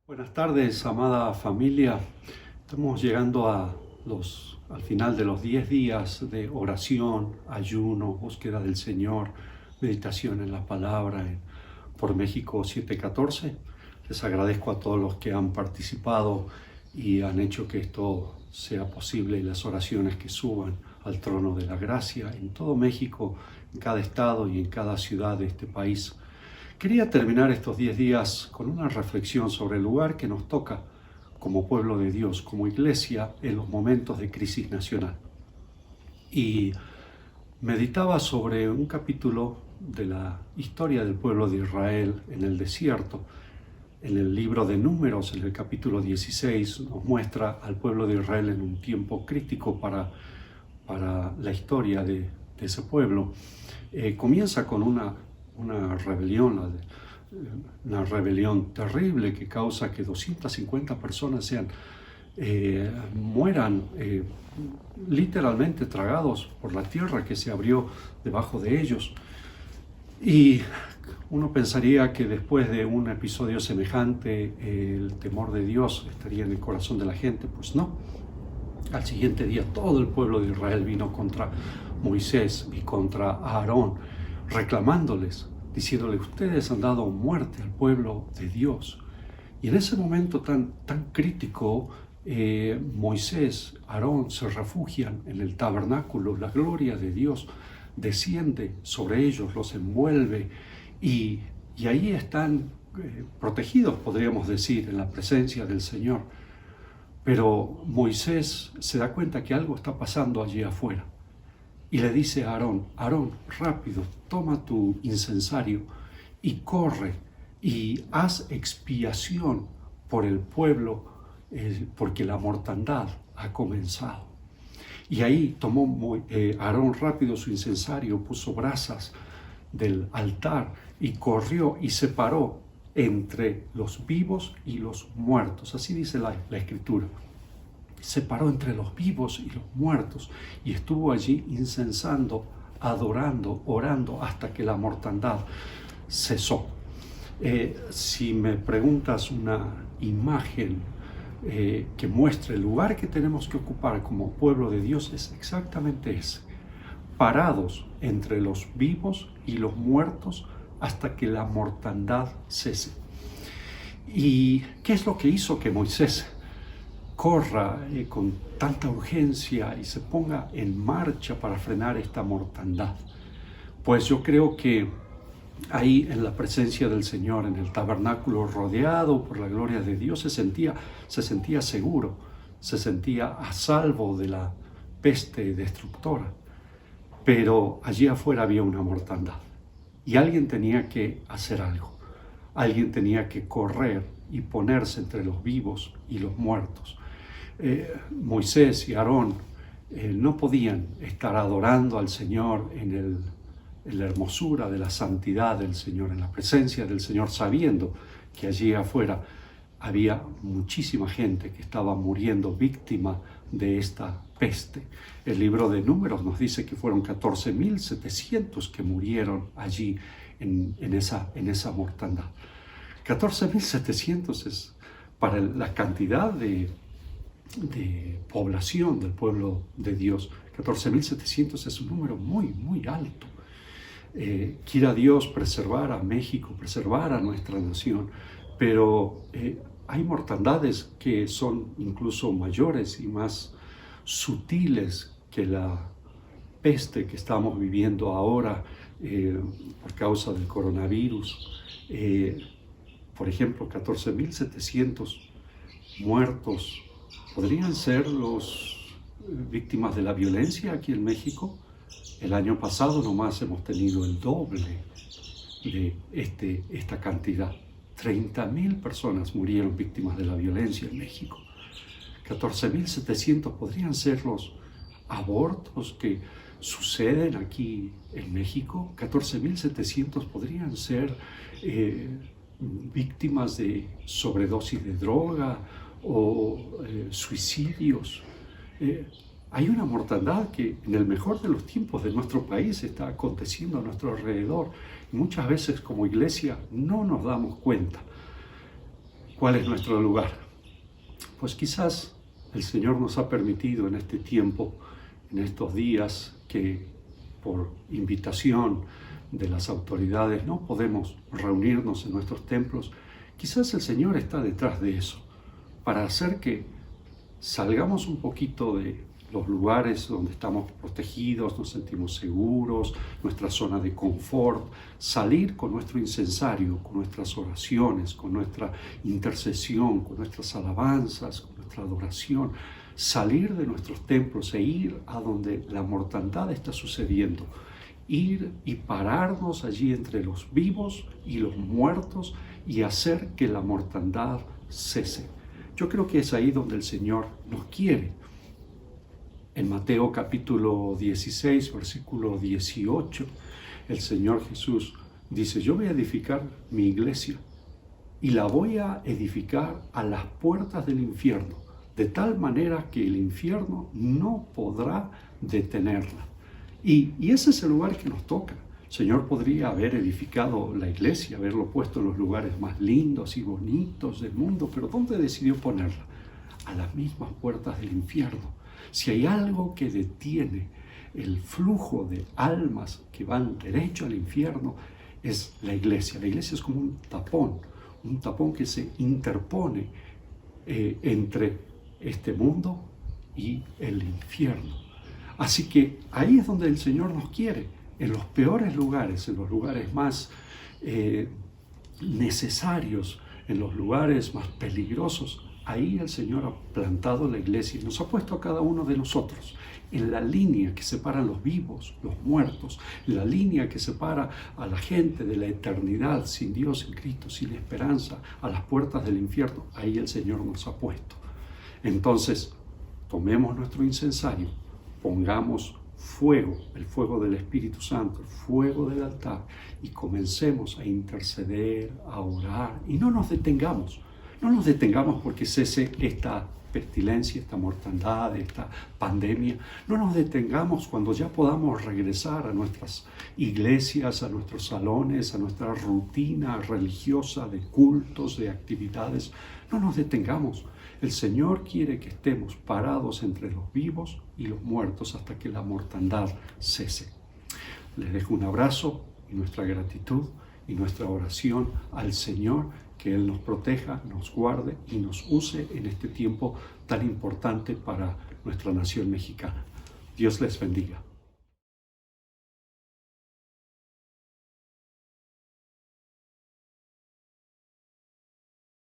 Buenas tardes, amada familia. Estamos llegando al final de los 10 días de oración, ayuno, búsqueda del Señor, meditación en la palabra por México 714. Les agradezco a todos los que han participado y han hecho que esto sea posible y las oraciones que suban al trono de la gracia en todo México, en cada estado y en cada ciudad de este país. Quería terminar estos 10 días con una reflexión sobre el lugar que nos toca como pueblo de Dios, como iglesia, en los momentos de crisis nacional. Y meditaba sobre un capítulo de la historia del pueblo de Israel en el desierto. En el libro de Números, en el capítulo 16, nos muestra al pueblo de Israel en un tiempo crítico para la historia de ese pueblo. Comienza con una rebelión terrible que causa que 250 personas mueran literalmente tragados por la tierra que se abrió debajo de ellos. Y uno pensaría que después de un episodio semejante el temor de Dios estaría en el corazón de la gente. Pues no. Al siguiente día todo el pueblo de Israel vino contra Moisés y contra Aarón, reclamándoles, diciéndole: ustedes han dado muerte al pueblo de Dios. Y en ese momento tan crítico, Moisés, Aarón se refugian en el tabernáculo. La gloria de Dios desciende sobre ellos, los envuelve y ahí están protegidos, podríamos decir, en la presencia del Señor. Pero Moisés se da cuenta que algo está pasando allí afuera. Y le dice a Aarón: Aarón, rápido, toma tu incensario y corre y haz expiación por el pueblo, porque la mortandad ha comenzado. Y ahí tomó Aarón rápido su incensario, puso brasas del altar y corrió y se paró entre los vivos y los muertos. Así dice la Escritura. Se paró entre los vivos y los muertos y estuvo allí incensando, adorando, orando hasta que la mortandad cesó. Si me preguntas una imagen que muestre el lugar que tenemos que ocupar como pueblo de Dios, es exactamente ese: parados entre los vivos y los muertos hasta que la mortandad cese. ¿Y qué es lo que hizo que Moisés corra con tanta urgencia y se ponga en marcha para frenar esta mortandad? Pues yo creo que ahí, en la presencia del Señor, en el tabernáculo, rodeado por la gloria de Dios, se sentía seguro, se sentía a salvo de la peste destructora. Pero allí afuera había una mortandad y alguien tenía que hacer algo. Alguien tenía que correr y ponerse entre los vivos y los muertos. Moisés y Aarón no podían estar adorando al Señor en la hermosura de la santidad del Señor, en la presencia del Señor, sabiendo que allí afuera había muchísima gente que estaba muriendo víctima de esta peste. El libro de Números nos dice que fueron 14.700 que murieron allí en esa mortandad. 14.700 es, para la cantidad de población del pueblo de Dios, 14.700 es un número muy alto. Quiera Dios preservar a México, preservar a nuestra nación, pero hay mortandades que son incluso mayores y más sutiles que la peste que estamos viviendo ahora por causa del coronavirus. Por ejemplo, 14.700 muertos podrían ser los víctimas de la violencia aquí en México. El año pasado nomás hemos tenido el doble de esta cantidad. 30.000 personas murieron víctimas de la violencia en México. 14.700 podrían ser los abortos que suceden aquí en México. 14.700 podrían ser víctimas de sobredosis de droga o suicidios. Hay una mortandad que en el mejor de los tiempos de nuestro país está aconteciendo a nuestro alrededor. Y muchas veces como iglesia no nos damos cuenta. ¿Cuál es nuestro lugar? Pues quizás el Señor nos ha permitido en este tiempo, en estos días, que por invitación de las autoridades no podemos reunirnos en nuestros templos. Quizás el Señor está detrás de eso, para hacer que salgamos un poquito de los lugares donde estamos protegidos, nos sentimos seguros, nuestra zona de confort, salir con nuestro incensario, con nuestras oraciones, con nuestra intercesión, con nuestras alabanzas, con nuestra adoración, salir de nuestros templos e ir a donde la mortandad está sucediendo, ir y pararnos allí entre los vivos y los muertos y hacer que la mortandad cese. Yo creo que es ahí donde el Señor nos quiere. En Mateo capítulo 16, versículo 18, el Señor Jesús dice: yo voy a edificar mi iglesia y la voy a edificar a las puertas del infierno, de tal manera que el infierno no podrá detenerla. Y ese es el lugar que nos toca. El Señor podría haber edificado la iglesia, haberlo puesto en los lugares más lindos y bonitos del mundo, pero ¿dónde decidió ponerla? A las mismas puertas del infierno. Si hay algo que detiene el flujo de almas que van derecho al infierno, es la iglesia. La iglesia es como un tapón que se interpone entre este mundo y el infierno. Así que ahí es donde el Señor nos quiere, en los peores lugares, en los lugares más necesarios, en los lugares más peligrosos. Ahí el Señor ha plantado la iglesia y nos ha puesto a cada uno de nosotros en la línea que separa los vivos, los muertos, la línea que separa a la gente de la eternidad sin Dios, sin Cristo, sin esperanza, a las puertas del infierno. Ahí el Señor nos ha puesto. Entonces, tomemos nuestro incensario, pongamos fuego, el fuego del Espíritu Santo, el fuego del altar, y comencemos a interceder, a orar, y no nos detengamos. No nos detengamos porque cese esta pestilencia, esta mortandad, esta pandemia. No nos detengamos cuando ya podamos regresar a nuestras iglesias, a nuestros salones, a nuestra rutina religiosa de cultos, de actividades. No nos detengamos. El Señor quiere que estemos parados entre los vivos y los muertos hasta que la mortandad cese. Les dejo un abrazo y nuestra gratitud y nuestra oración al Señor, que Él nos proteja, nos guarde y nos use en este tiempo tan importante para nuestra nación mexicana. Dios les bendiga.